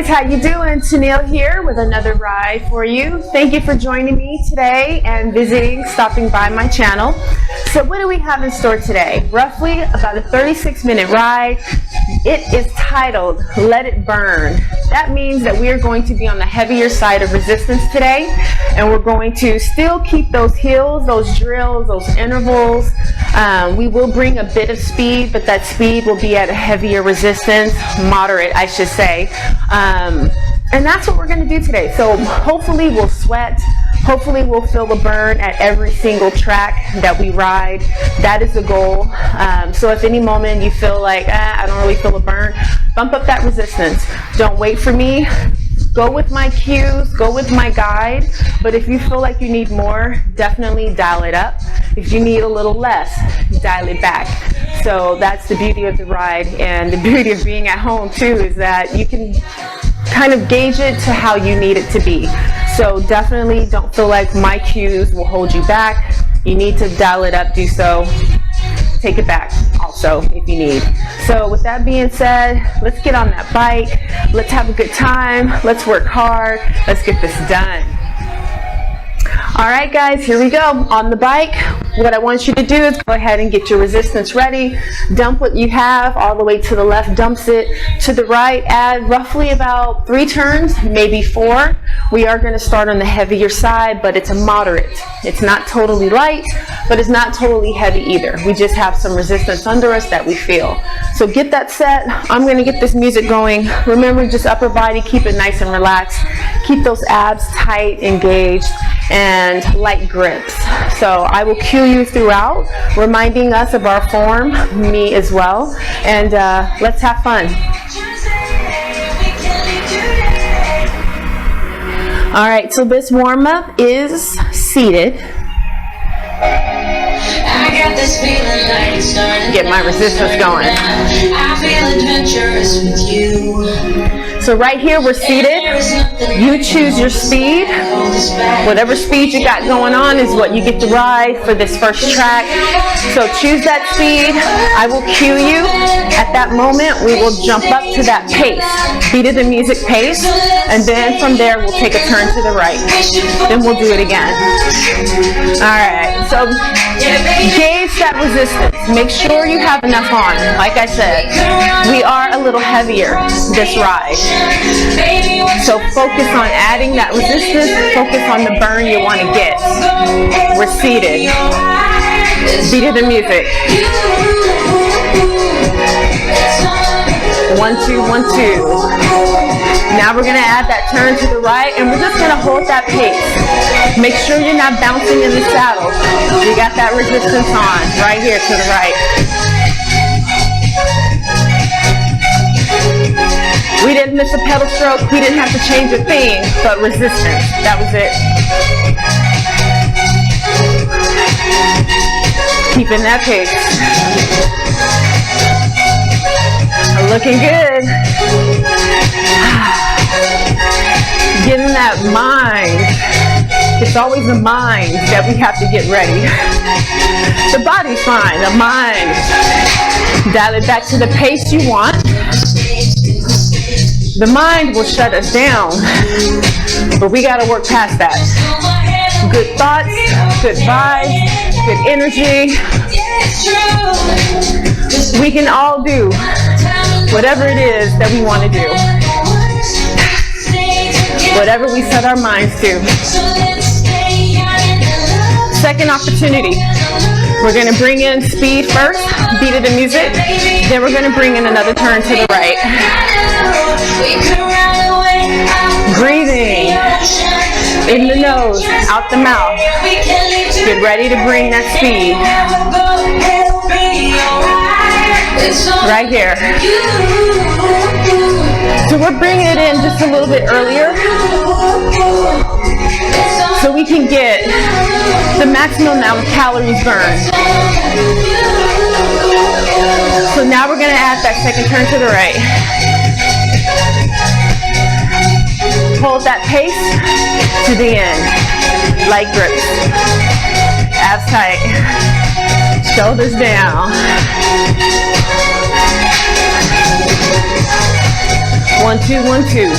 guys, how you doing? Tennille here with another ride for you. Thank you for joining me today and stopping by my channel. So what do we have in store today? Roughly about a 36-minute ride. It is titled Let It Burn. That means that we are going to be on the heavier side of resistance today, and we're going to still keep those hills, those drills, those intervals. We will bring a bit of speed, but that speed will be at a heavier resistance, moderate I should say. And that's what we're going to do today. So hopefully we'll sweat. Hopefully we'll feel the burn at every single track that we ride. That is the goal. So if any moment you feel like, I don't really feel a burn, bump up that resistance. Don't wait for me. Go with my cues, go with my guide. But if you feel like you need more, definitely dial it up. If you need a little less, dial it back. So that's the beauty of the ride, and the beauty of being at home too is that you can kind of gauge it to how you need it to be. So definitely don't feel like my cues will hold you back. You need to dial it up, do so. Take it back also if you need. So with that being said, let's get on that bike. Let's have a good time. Let's work hard. Let's get this done. All right, guys, here we go. On the bike, what I want you to do is go ahead and get your resistance ready. Dump what you have all the way to the left, dumps it to the right. Add roughly about 3 turns, maybe 4. We are going to start on the heavier side, but it's a moderate. It's not totally light, but it's not totally heavy either. We just have some resistance under us that we feel. So get that set. I'm going to get this music going. Remember, just upper body, keep it nice and relaxed. Keep those abs tight, engaged, and light grips. So I will cue you throughout, reminding us of our form, me as well, and let's have fun. All right, so this warm-up is seated. Get my resistance going. I feel adventurous with you. So right here we're seated. You choose your speed. Whatever speed you got going on is what you get to ride for this first track. So choose that speed. I will cue you. At that moment we will jump up to that pace. Beat of the music pace. And then from there we'll take a turn to the right. Then we'll do it again. Alright, so gauge that resistance. Make sure you have enough on. Like I said, we are a little heavier this ride. So focus on adding that resistance. Focus on the burn you want to get. We're seated. Beat of the music. 1, 2, 1, 2. Now we're going to add that turn to the right, and we're just going to hold that pace. Make sure you're not bouncing in the saddle. You got that resistance on right here to the right. We didn't miss a pedal stroke. We didn't have to change a thing, but resistance. That was it. Keeping that pace. Looking good. Getting that mind. It's always the mind that we have to get ready. The body's fine, the mind. Dial it back to the pace you want. The mind will shut us down, but we got to work past that. Good thoughts, good vibes, good energy. We can all do whatever it is that we want to do. Whatever we set our minds to. Second opportunity. We're going to bring in speed first, beat of the music. Then we're going to bring in another turn to the right. Breathing in the nose, out the mouth. Get ready to bring that speed. Right here. So we're bringing it in just a little bit earlier so we can get the maximum amount of calories burned. So now we're going to add that second turn to the right. Hold that pace to the end. Light grips. Abs tight. Shoulders down. 1, 1, 2, 1, 2.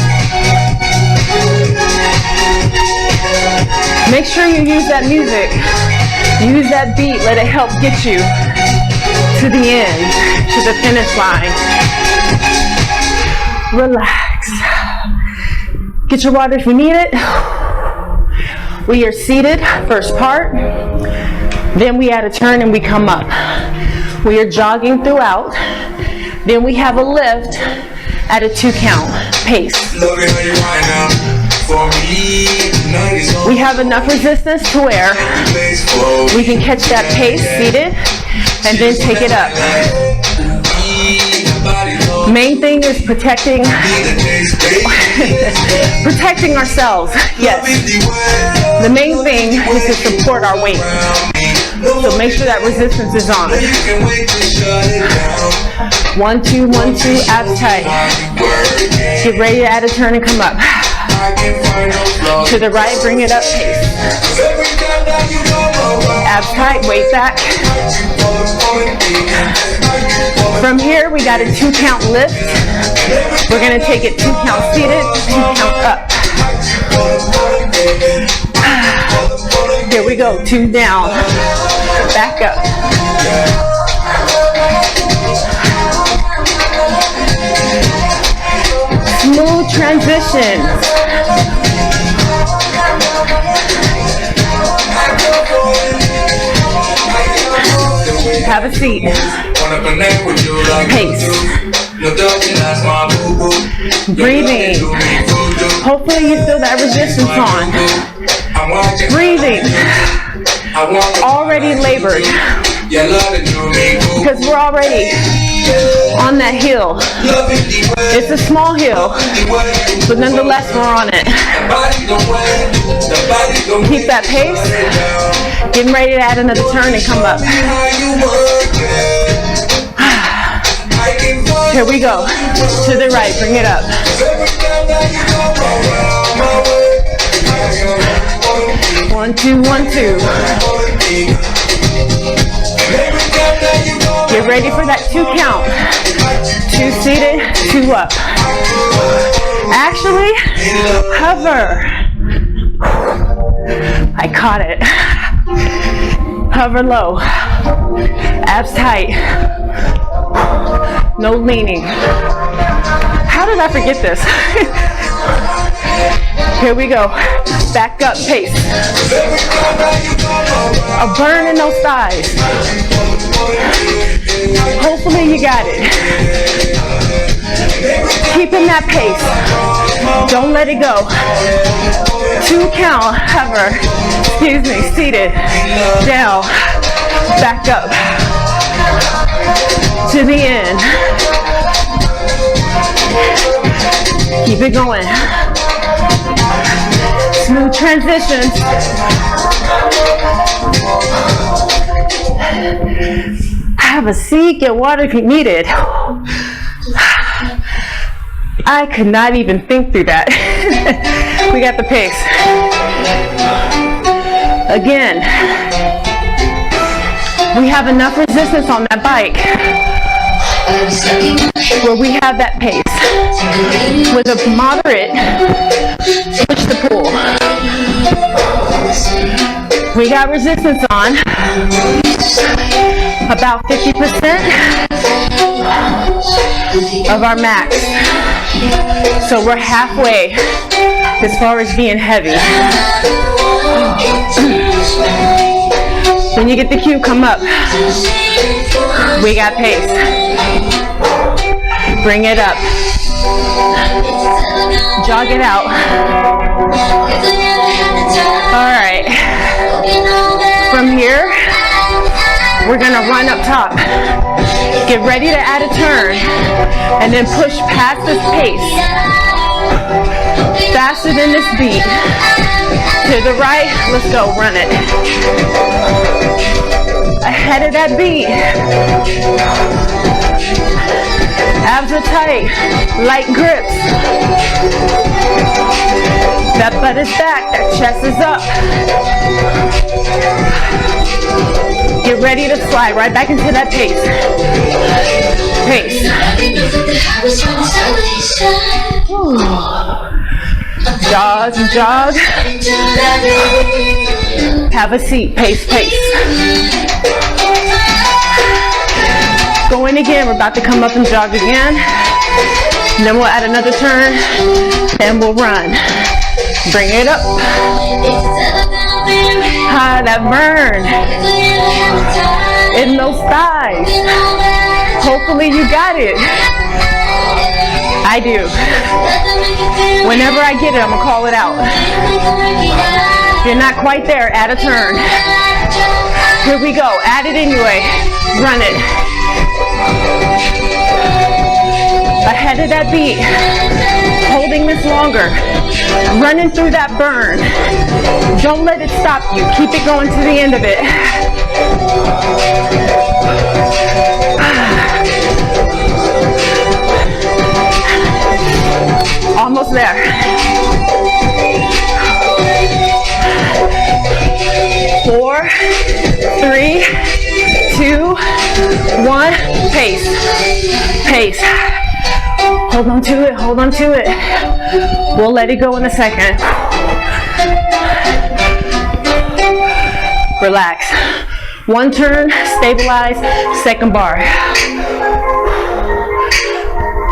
Make sure you use that music. Use that beat. Let it help get you to the end, to the finish line. Relax. Get your water if you need it. We are seated, first part. Then we add a turn and we come up. We are jogging throughout. Then we have a lift at a 2 count pace. We have enough resistance to where we can catch that pace seated and then take it up. Main thing is protecting protecting ourselves. Yes. The main thing is to support our weight. So make sure that resistance is on. 1, 2, 1, 2, abs tight. Get ready to add a turn and come up. To the right, bring it up, pace. Abs tight, weight back. From here, we got a 2 count lift. We're going to take it 2 count seated, 2 count up. Here we go, 2 down. Back up. Smooth transition. Have a seat. Pace. Breathing. Hopefully you feel that resistance on. Breathing. Already labored. Because we're already on that hill. It's a small hill, but nonetheless we're on it. Keep that pace. Getting ready to add another turn and come up. Here we go. To the right, bring it up. One, two, 1, 2. Get ready for that 2 count. 2 seated, 2 up. Actually, hover. I caught it. Hover low. Abs tight. No leaning. How did I forget this? Here we go. Back up, pace. A burn in those thighs. Hopefully you got it. Keeping that pace. Don't let it go. 2 count, hover. Excuse me, seated. Down. Back up. To the end. Keep it going. Smooth transitions. Have a seat, get water if you need it. I could not even think through that. We got the pace. Again, we have enough resistance on that bike where we have that pace with a moderate push to pull. We got resistance on about 50% of our max. So we're halfway as far as being heavy. When you get the cue, come up. We got pace. Bring it up. Jog it out. All right. From here, we're gonna run up top. Get ready to add a turn and then push past this pace. Faster than this beat. To the right, let's go, run it. Ahead of that beat. Abs are tight, light grips. That butt is back, that chest is up. Get ready to slide right back into that pace. Pace. Whew. Jog, jog. Have a seat, pace, pace. Going again, we're about to come up and jog again. And then we'll add another turn and we'll run. Bring it up. Ah, that burn in those thighs. Hopefully you got it. I do. Whenever I get it, I'm gonna call it out. If you're not quite there, add a turn. Here we go. Add it anyway. Run it. Ahead of that beat. Holding this longer. Running through that burn. Don't let it stop you. Keep it going to the end of it. Almost there. Four, three, two, one. Pace. Pace. Hold on to it, hold on to it. We'll let it go in a second. Relax. One turn, stabilize, second bar.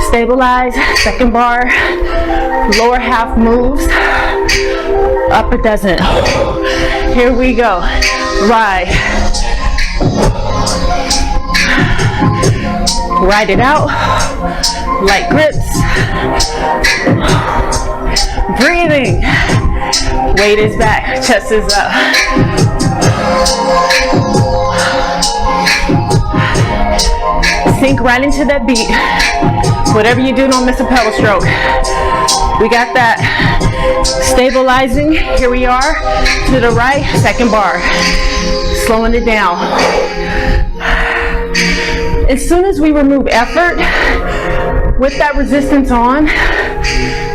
Stabilize, second bar. Lower half moves, upper doesn't. Here we go. Ride. Ride it out. Light grips. Breathing. Weight is back, chest is up. Sink right into that beat. Whatever you do, don't miss a pedal stroke. We got that. Stabilizing, here we are. To the right, second bar. Slowing it down. As soon as we remove effort, with that resistance on,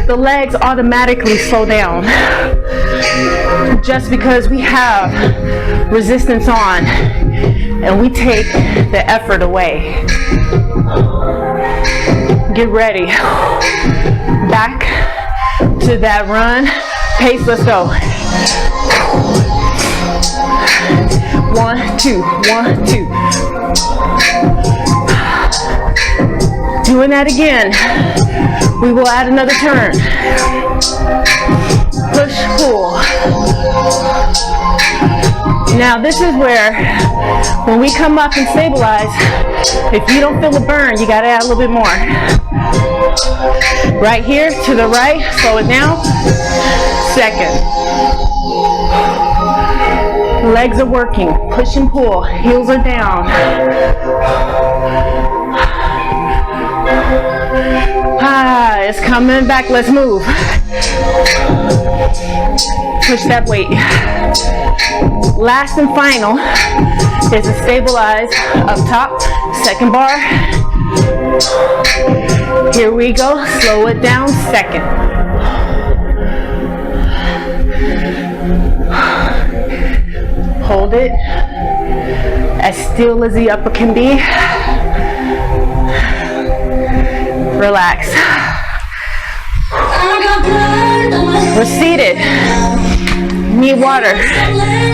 the legs automatically slow down. Just because we have resistance on and we take the effort away. Get ready. Back to that run. Pace, let's go. 1, 2, 1, 2. Doing that again. We will add another turn. Push, pull. Now this is where, when we come up and stabilize, if you don't feel the burn, you gotta add a little bit more. Right here, to the right, slow it down. Second. Legs are working, push and pull, heels are down. Ah, it's coming back, let's move. Push that weight. Last and final is a stabilize up top, second bar. Here we go, slow it down, second. Hold it as still as the upper can be. Relax. We're seated. Need water.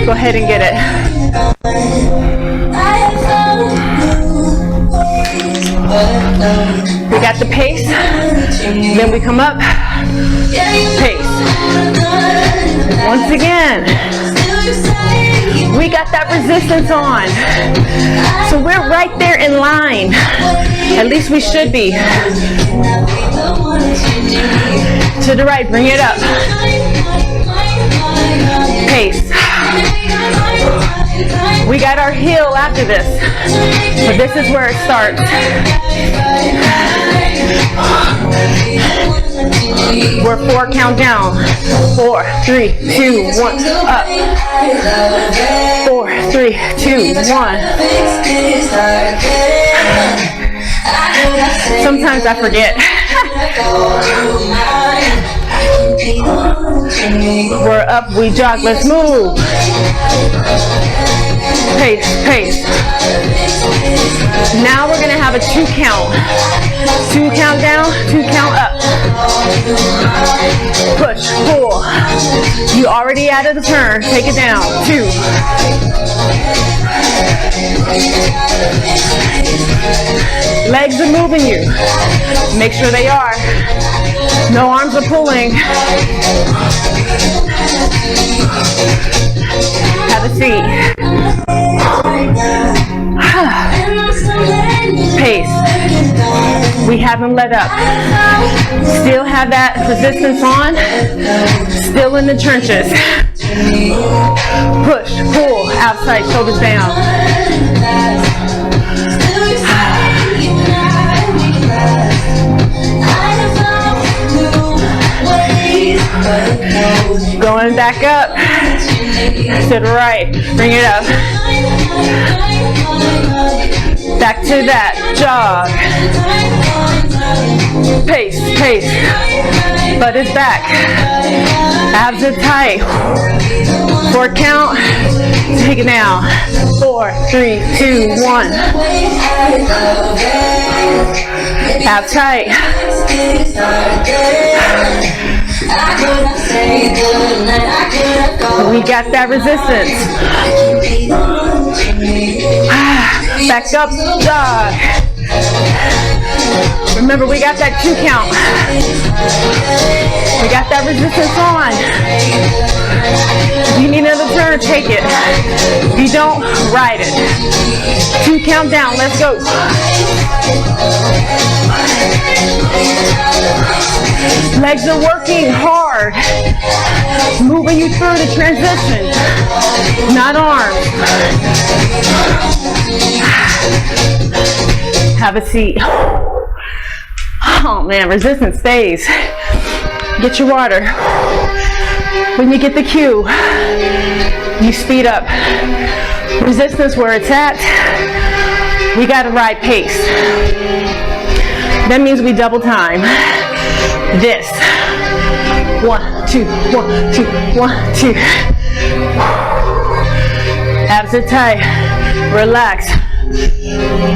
Go ahead and get it. We got the pace. Then we come up. Pace. Once again. We got that resistance on. So we're right there in line. At least we should be. To the right, bring it up. Pace. We got our heel after this. But this is where it starts. We're 4 count down. 4, 3, 2, 1, up. 4, 3, 2, 1. Sometimes I forget. We're up, we jog, let's move. Pace, pace. Now we're gonna have a 2 count. 2 count down, 2 count up. Push, pull. You already added the turn. Take it down. 2. Legs are moving you. Make sure they are. No arms are pulling. Have a seat. Pace. We haven't let up. Still have that resistance on. Still in the trenches. Push, pull, outside, shoulders down. Going back up to the right. Bring it up. Back to that jog. Pace, pace. Butt is back. Abs are tight. 4 count. Take it down. 4, 3, 2, 1. Abs tight. We got that resistance. Back up, jog. Remember, we got that 2 count. We got that resistance on. If you need another turn, take it. If you don't, ride it. 2 count down, let's go. Legs are working hard. Moving you through the transition. Not arms. Have a seat. Oh man, resistance stays. Get your water. When you get the cue, you speed up. Resistance where it's at. We gotta ride pace. That means we double time. This. 1, 2, 1, 2, 1, 2. Abs are tight. Relax.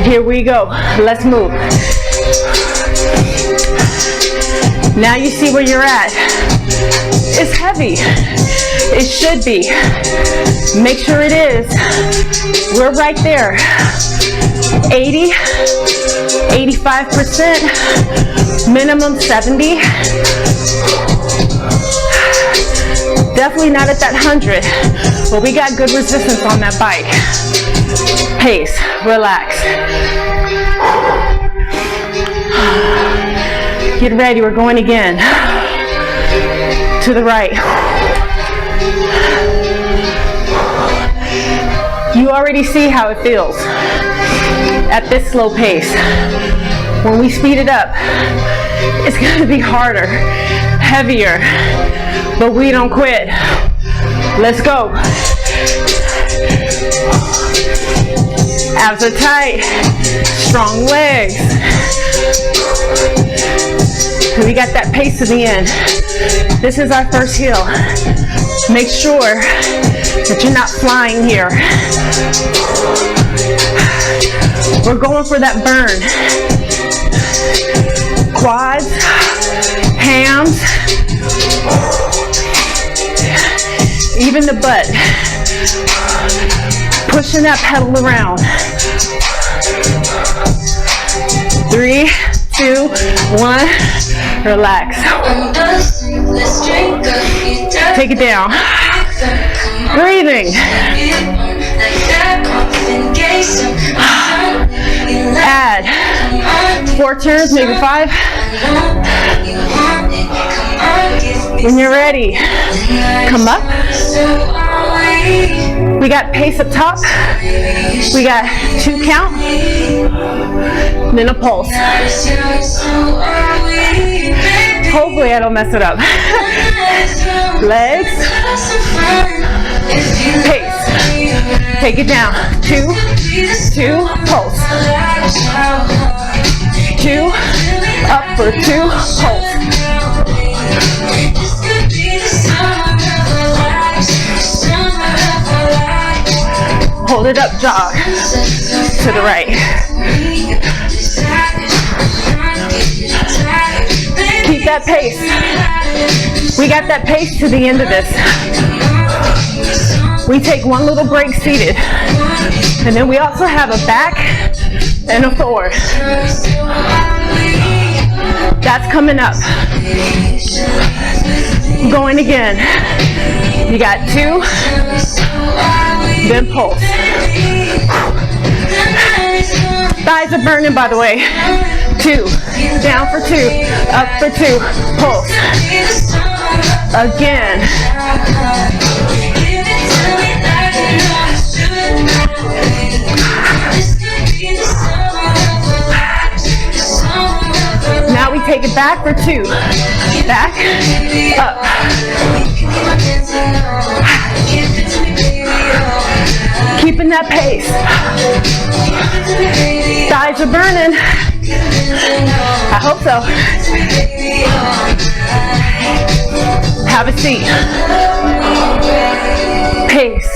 Here we go. Let's move. Now you see where you're at. It's heavy. It should be. Make sure it is. We're right there. 80, 85%, minimum 70. Definitely not at that 100, but we got good resistance on that bike. Pace, relax. Get ready, we're going again. To the right. You already see how it feels at this slow pace. When we speed it up, it's gonna be harder, heavier, but we don't quit. Let's go. Abs are tight, strong legs. We got that pace to the end. This is our first hill. Make sure that you're not flying here. We're going for that burn. Quads, hams, even the butt. Pushing that pedal around. 3, 2, 1, relax. Take it down. Breathing. Add 4 turns, maybe 5. When you're ready, come up. We got pace up top. We got 2 count. Then a pulse. Hopefully I don't mess it up. Legs. Pace. Take it down. 2, 2, pulse. 2, up for 2, pulse. Hold it up, jog to the right. Keep that that pace. We got that pace to the end of this. We take one little break seated. And then we also have a back and a forward. That's coming up. Going again. You got 2, then pulse. Thighs are burning, by the way. 2, down for 2, up for 2, pulse. Again. Now we take it back for 2. Back, up. Keeping that pace. Thighs are burning. I hope so. Have a seat. Pace.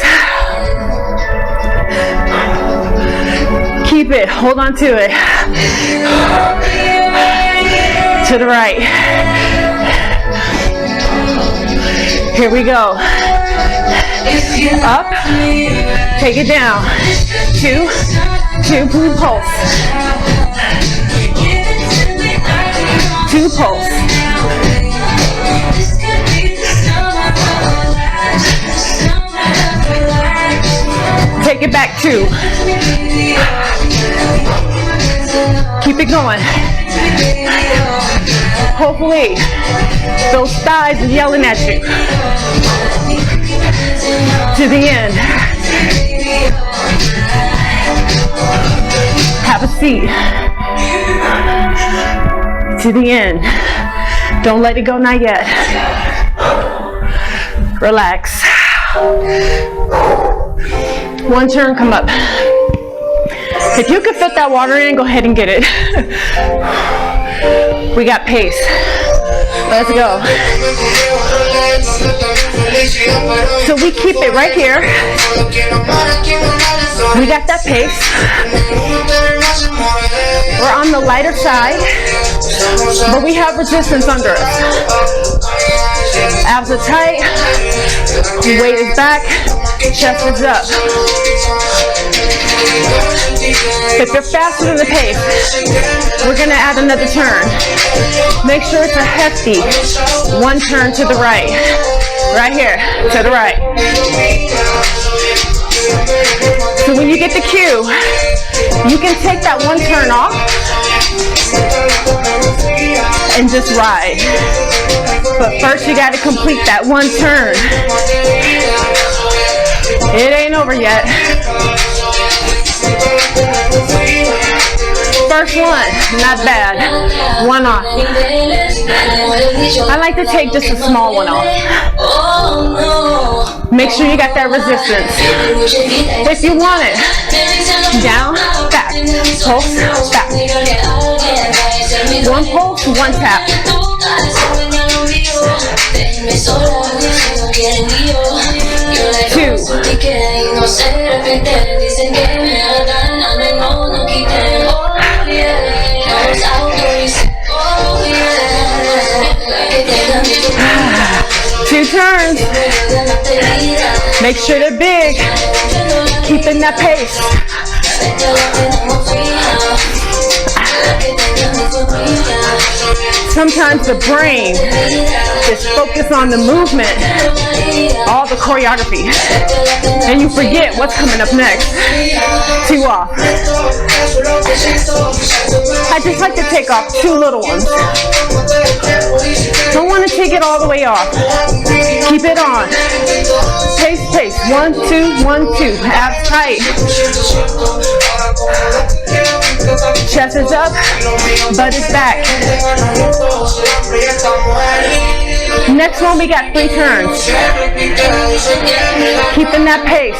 Keep it. Hold on to it. To the right. Here we go. Up. Take it down. 2, 2, pulse. 2 pulse. Take it back 2. Keep it going. Hopefully, those thighs are yelling at you. To the end. Have a seat. To the end. Don't let it go, not yet. Relax. 1 turn, come up. If you can fit that water in, go ahead and get it. We got pace. Let's go. So we keep it right here. We got that pace. We're on the lighter side, but we have resistance under us. Abs are tight. Weight is back. Chest is up. If you're faster than the pace, we're going to add another turn. Make sure it's a hefty 1 turn to the right. Right here, to the right. So when you get the cue, you can take that 1 turn off and just ride. But first you got to complete that 1 turn. It ain't over yet. First one, not bad. 1 off. I like to take just a small one off. Make sure you got that resistance. If you want it, down, back, pulse, back. 1 pulse, 1 tap. 2. Two turns. Make sure they're big. Keeping that pace. Sometimes the brain is focused on the movement, all the choreography, and you forget what's coming up next. 2 off. I just like to take off 2 little ones. Don't want to take it all the way off. Keep it on. Pace, pace. 1, 2, 1, 2. Abs tight. Chest is up, butt is back. Next one, we got 3 turns. Keeping that pace.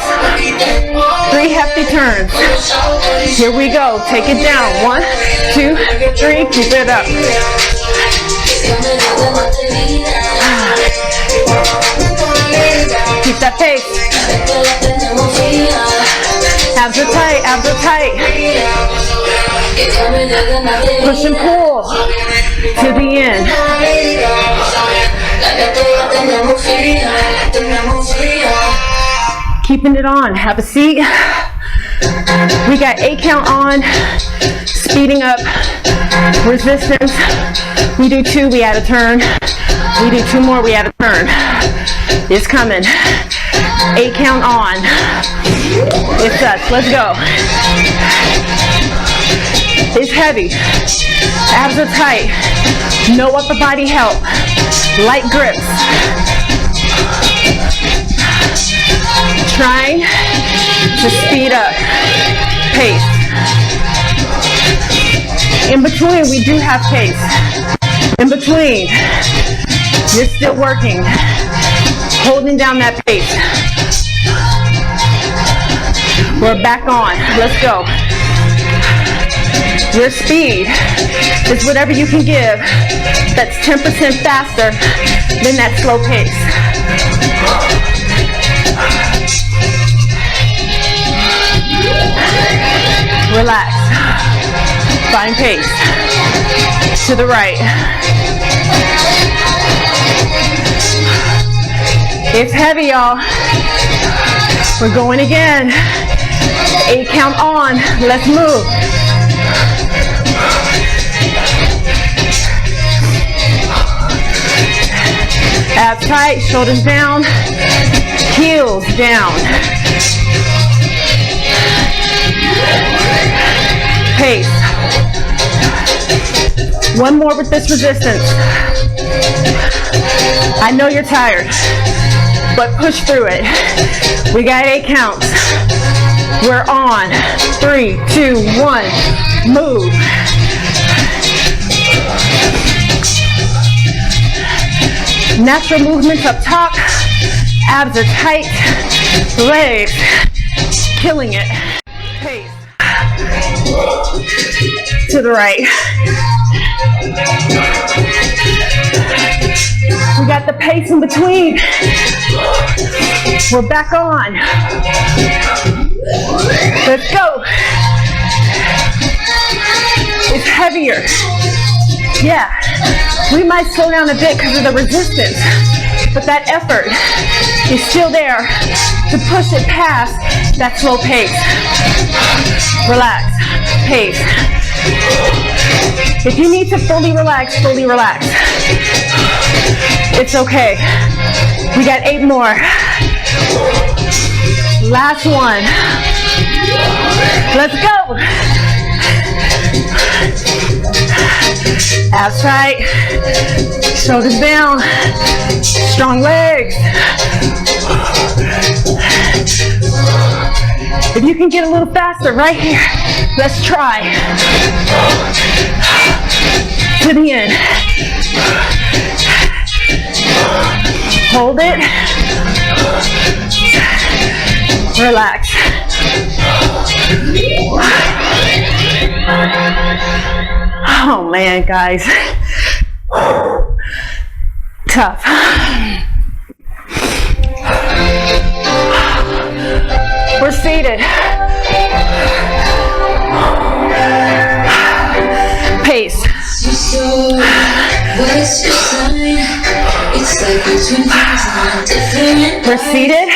3 hefty turns. Here we go. Take it down. 1, 2, 3. Keep it up. Keep that pace. Abs are tight. Abs are tight. Push and pull to the end. Keeping it on. Have a seat. We got 8 count on. Speeding up. Resistance. We do 2, we add a turn. We do 2 more, we add a turn. It's coming. 8 count on. It's us. Let's go. It's heavy. Abs are tight. No upper body help. Light grips. Trying to speed up. Pace. In between, we do have pace. In between, you're still working. Holding down that pace. We're back on. Let's go. Your speed is whatever you can give that's 10% faster than that slow pace. Relax. Find pace. To the right. It's heavy, y'all. We're going again. 8 count on. Let's move. Abs tight, shoulders down, heels down. Pace. One more with this resistance. I know you're tired, but push through it. We got 8 counts. We're on. 3, 2, 1. Move. Natural movements up top. Abs are tight. Legs. Killing it. Pace. To the right. We got the pace in between. We're back on. Let's go. It's heavier. Yeah, we might slow down a bit because of the resistance, but that effort is still there to push it past that slow pace. Relax, pace. If you need to fully relax, fully relax. It's okay. We got 8 more. Last one. Let's go. Abs tight, shoulders down, strong legs. If you can get a little faster right here, let's try. To the end. Hold it. Relax. Oh man, guys. Tough. We're seated. Pace. We're seated.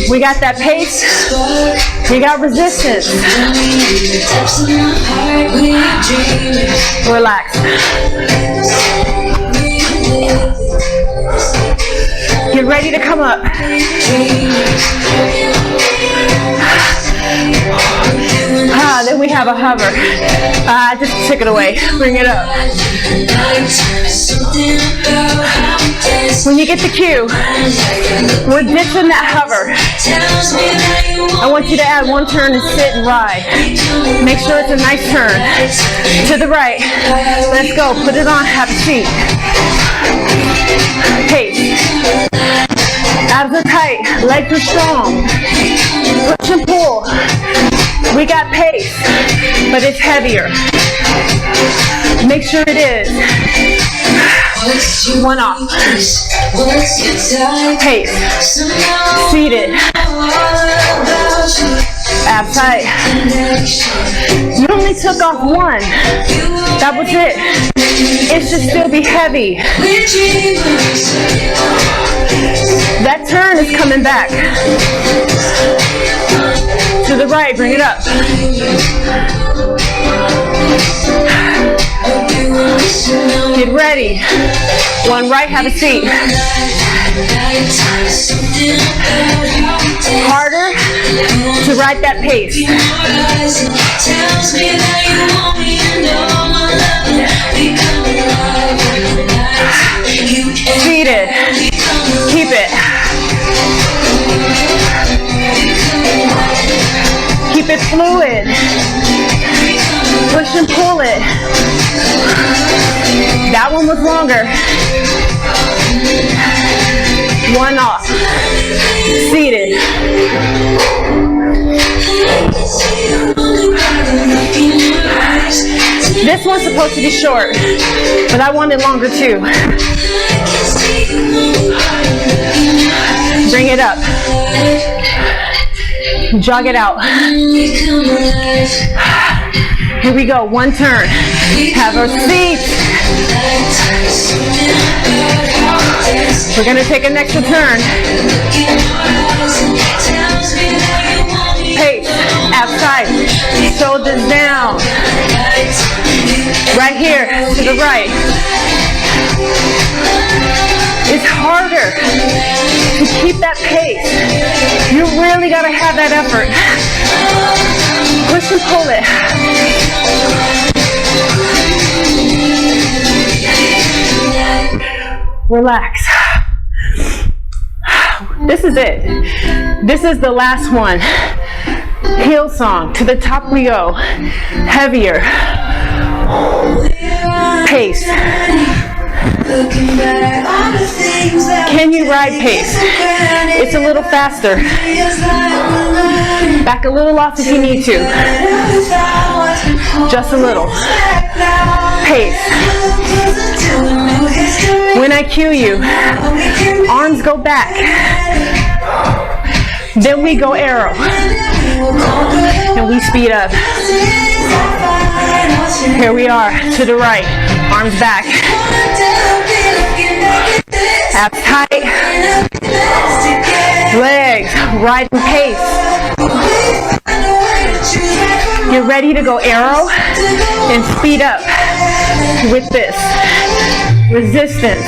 We got that pace. We got resistance. Relax. Get ready to come up. Then we have a hover. Just took it away. Bring it up. When you get the cue, we're ditching that hover. I want you to add 1 turn and sit and ride. Make sure it's a nice turn. To the right. Let's go. Put it on. Have a seat. Pace. Abs are tight. Legs are strong. Push and pull. We got pace, but it's heavier. Make sure it is. 1 off. Pace. Seated. Abs tight. You only took off one. That was it. It should still be heavy. That turn is coming back. To the right, bring it up. Get ready. One right, have a seat. Harder to ride that pace. Seated. Keep it. Keep it fluid. Push and pull it. That one was longer. One off. Seated. This one's supposed to be short, but I want it longer too. Bring it up. Jog it out. Here we go, one turn. Have a seat. We're gonna take an extra turn. Pace, abs tight, shoulders down. Right here, to the right. It's harder to keep that pace. You really gotta have that effort. Push and pull it. Relax. This is it. This is the last one. Heel song. To the top we go. Heavier. Pace. Can you ride pace? It's a little faster. Back a little off if you need to. Just a little. Pace. When I cue you, arms go back. Then we go arrow. And we speed up. Here we are, to the right. Arms back. Abs tight. Legs, riding pace. Get ready to go arrow and speed up with this. Resistance.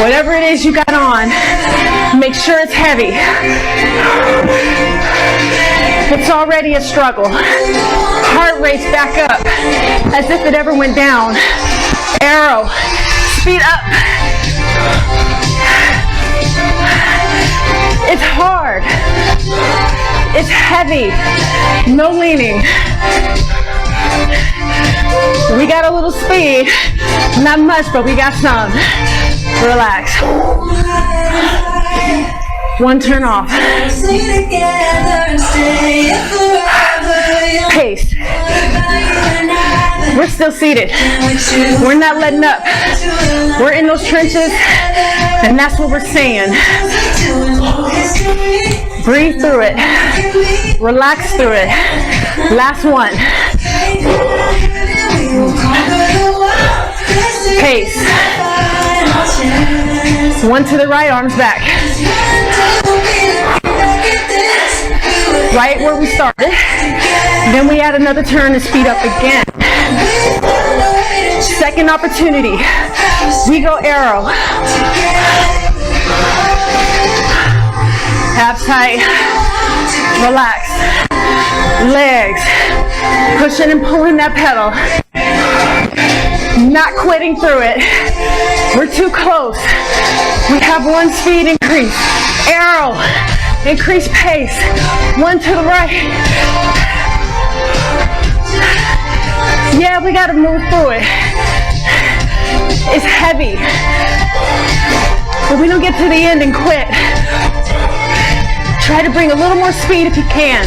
Whatever it is you got on, make sure it's heavy. It's already a struggle. Heart rate's back up as if it ever went down. Arrow. Speed up. It's hard. It's heavy. No leaning. We got a little speed. Not much, but we got some. Relax. One turn off. Pace. We're still seated. We're not letting up. We're in those trenches, and that's what we're saying. Breathe through it. Relax through it. Last one. Pace. One to the right, arms back. Right where we started. Then we add another turn and speed up again. Second opportunity. We go arrow. Abs tight. Relax. Legs. Pushing and pulling that pedal. Not quitting through it. We're too close. We have one speed increase. Arrow. Increase pace. One to the right. Yeah, we gotta move through it. It's heavy. But we don't get to the end and quit. Try to bring a little more speed if you can.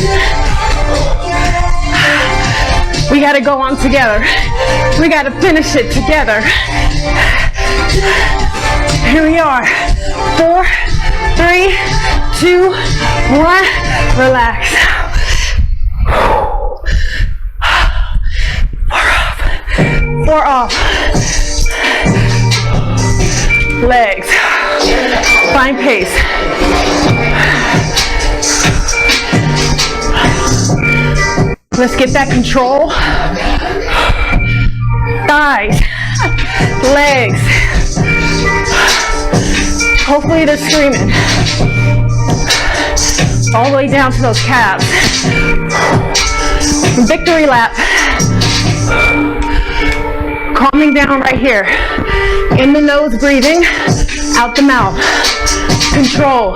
We gotta go on together. We gotta finish it together. Here we are. 4, 3, 2, 1. Relax. 4 off. Legs. Find pace. Let's get that control. Thighs. Legs. Hopefully they're screaming. All the way down to those calves. Victory lap. Calming down right here. In the nose, breathing. Out the mouth. Control.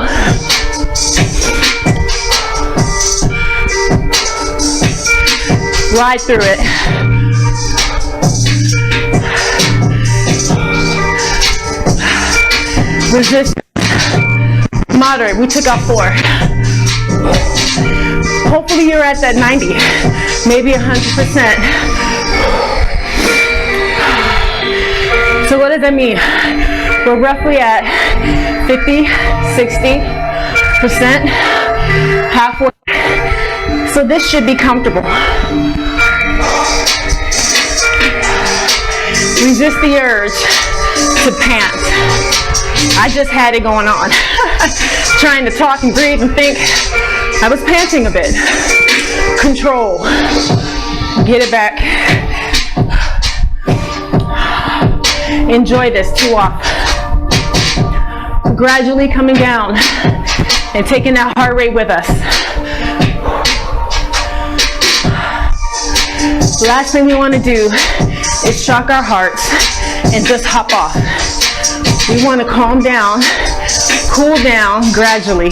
Ride through it. Resist. Moderate. We took off 4. Hopefully you're at that 90, maybe 100%. So what does that mean? We're roughly at 50, 60%, halfway. So this should be comfortable. Resist the urge to pant. I just had it going on. Trying to talk and breathe and think. I was panting a bit. Control. Get it back. Enjoy this. 2 off. Gradually coming down and taking that heart rate with us. Last thing we want to do is shock our hearts and just hop off. We want to calm down, cool down gradually.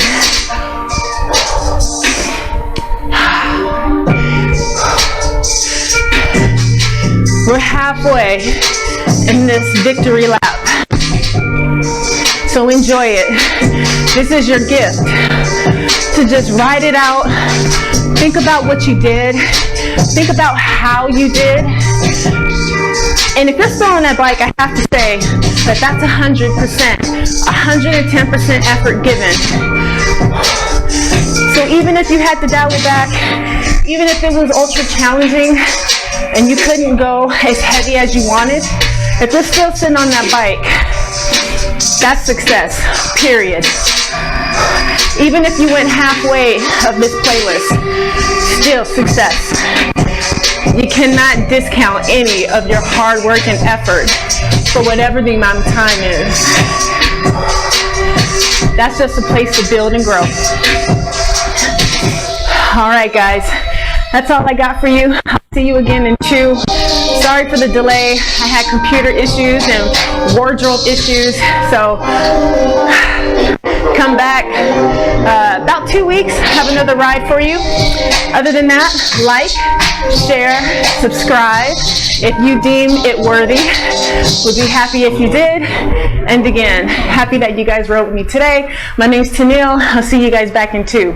We're halfway in this victory lap. So enjoy it. This is your gift to just ride it out. Think about what you did. Think about how you did. And if you're still on that bike, I have to say that that's 100%, 110% effort given. So even if you had to dial it back, even if it was ultra challenging and you couldn't go as heavy as you wanted, if you're still sitting on that bike, that's success, period. Even if you went halfway of this playlist, still success. You cannot discount any of your hard work and effort for whatever the amount of time is. That's just a place to build and grow. All right, guys, that's all I got for you. I'll see you again in 2. Sorry for the delay. I had computer issues and wardrobe issues, so come back about 2 weeks, have another ride for you. Other than that, like, share, subscribe if you deem it worthy. Would be happy if you did. And again, happy that you guys rode with me today. My name's Tennille. I'll see you guys back in 2.